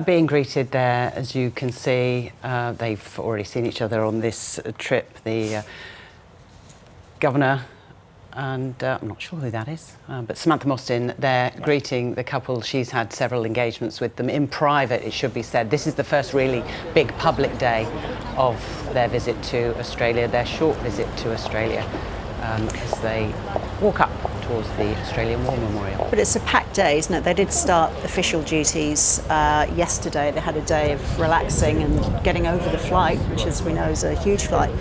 Being greeted there, as you can see, they've already seen each other on this trip. The governor and I'm not sure who that is, but Samantha Mostyn there greeting the couple. She's had several engagements with them in private, it should be said. This is the first really big public day of their visit to Australia, their short visit to Australia, as they walk up towards the Australian War Memorial. But it's a packed day, isn't it? They did start official duties yesterday. They had a day of relaxing and getting over the flight, which, as we know, is a huge flight.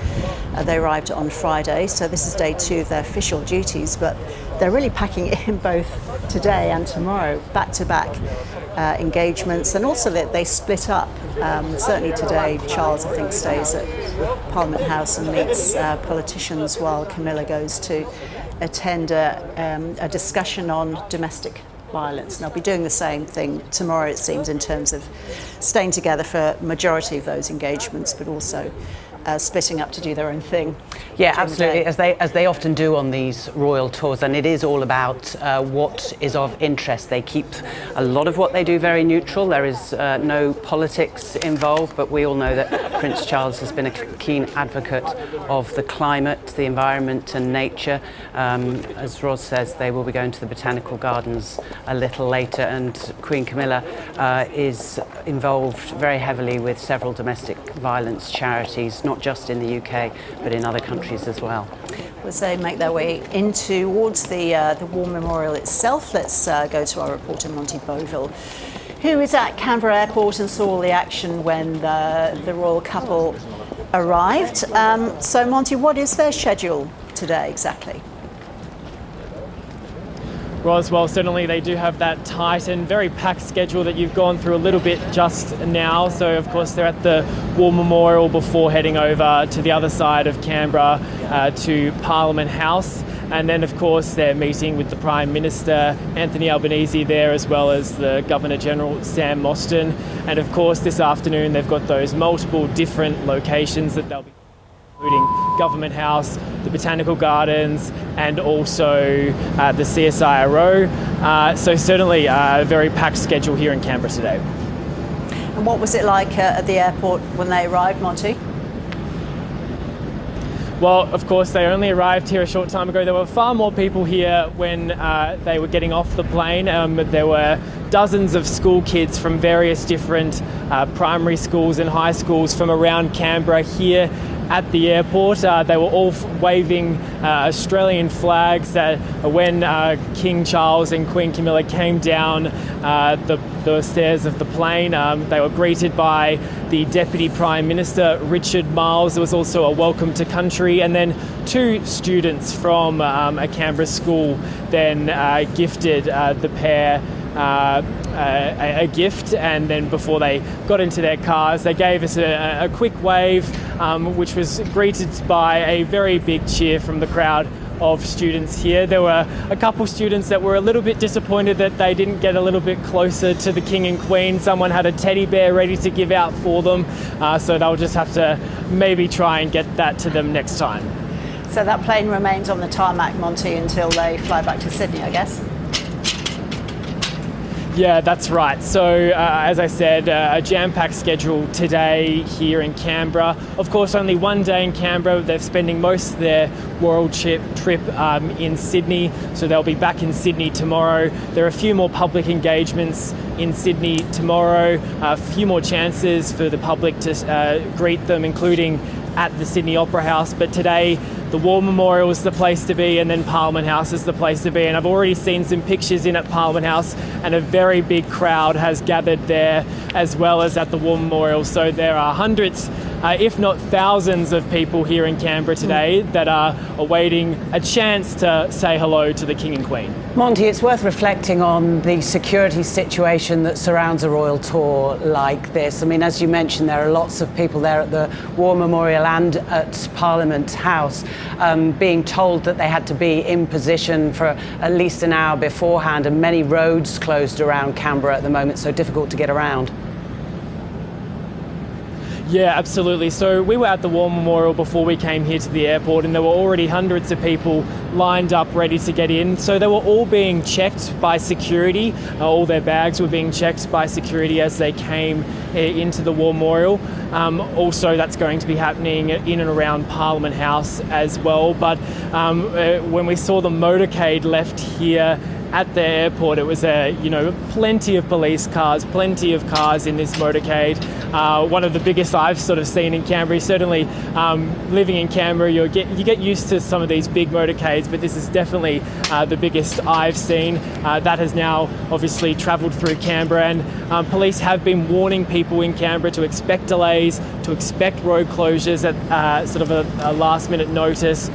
They arrived on Friday, so this is day 2 of their official duties, but they're really packing it in both today and tomorrow, back-to-back engagements, and also that they split up. Certainly today, Charles, I think, stays at Parliament House and meets politicians, while Camilla goes to attend a discussion on domestic violence. And they'll be doing the same thing tomorrow, it seems, in terms of staying together for a majority of those engagements, but also splitting up to do their own thing. Yeah, absolutely, as they often do on these royal tours, and it is all about what is of interest. They keep a lot of what they do very neutral. There is no politics involved, but we all know that Prince Charles has been a keen advocate of the climate, the environment and nature. As Ros says, they will be going to the botanical gardens a little later, and Queen Camilla is involved very heavily with several domestic violence charities, not just in the UK, but in other countries as well. As they make their way in towards the War Memorial itself, let's go to our reporter Monty Boville, who is at Canberra Airport and saw all the action when the royal couple arrived. So Monty, what is their schedule today exactly? Ros, well, certainly they do have that tight and very packed schedule that you've gone through a little bit just now. So, of course, they're at the War Memorial before heading over to the other side of Canberra to Parliament House. And then, of course, they're meeting with the Prime Minister, Anthony Albanese, there, as well as the Governor-General, Sam Mostyn. And, of course, this afternoon they've got those multiple different locations that they'll be including Government House, the Botanical Gardens, and also the CSIRO. So certainly a very packed schedule here in Canberra today. And what was it like at the airport when they arrived, Monty? Well, of course, they only arrived here a short time ago. There were far more people here when they were getting off the plane. There were dozens of school kids from various different primary schools and high schools from around Canberra here at the airport. They were all waving Australian flags when King Charles and Queen Camilla came down the stairs of the plane. They were greeted by the Deputy Prime Minister, Richard Marles. There was also a welcome to country, and then 2 students from a Canberra school then gifted the pair a gift, and then before they got into their cars they gave us a quick wave, which was greeted by a very big cheer from the crowd of students here. There were a couple students that were a little bit disappointed that they didn't get a little bit closer to the King and Queen. Someone had a teddy bear ready to give out for them, so they'll just have to maybe try and get that to them next time. So that plane remains on the tarmac, Monty, until they fly back to Sydney, I guess? Yeah, that's right. So, as I said, a jam-packed schedule today here in Canberra. Of course, only one day in Canberra. They're spending most of their royal trip in Sydney, so they'll be back in Sydney tomorrow. There are a few more public engagements in Sydney tomorrow, a few more chances for the public to greet them, including at the Sydney Opera House. But today, the War Memorial is the place to be, and then Parliament House is the place to be. And I've already seen some pictures in at Parliament House, and a very big crowd has gathered there, as well as at the War Memorial. So there are hundreds, if not thousands of people here in Canberra today that are awaiting a chance to say hello to the King and Queen. Monty, it's worth reflecting on the security situation that surrounds a royal tour like this. I mean, as you mentioned, there are lots of people there at the War Memorial and at Parliament House, being told that they had to be in position for at least an hour beforehand, and many roads closed around Canberra at the moment, so difficult to get around. Yeah, absolutely. So we were at the War Memorial before we came here to the airport, and there were already hundreds of people lined up ready to get in. So they were all being checked by security. All their bags were being checked by security as they came into the War Memorial. Also, that's going to be happening in and around Parliament House as well. But when we saw the motorcade left here at the airport, it was plenty of police cars, plenty of cars in this motorcade. One of the biggest I've sort of seen in Canberra. Certainly, living in Canberra, you get used to some of these big motorcades, but this is definitely the biggest I've seen. That has now obviously travelled through Canberra, and police have been warning people in Canberra to expect delays, to expect road closures at sort of a last-minute notice,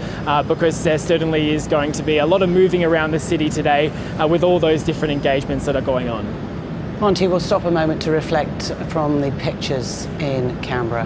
because there certainly is going to be a lot of moving around the city today with all those different engagements that are going on. Monty, we'll stop a moment to reflect from the pictures in Canberra.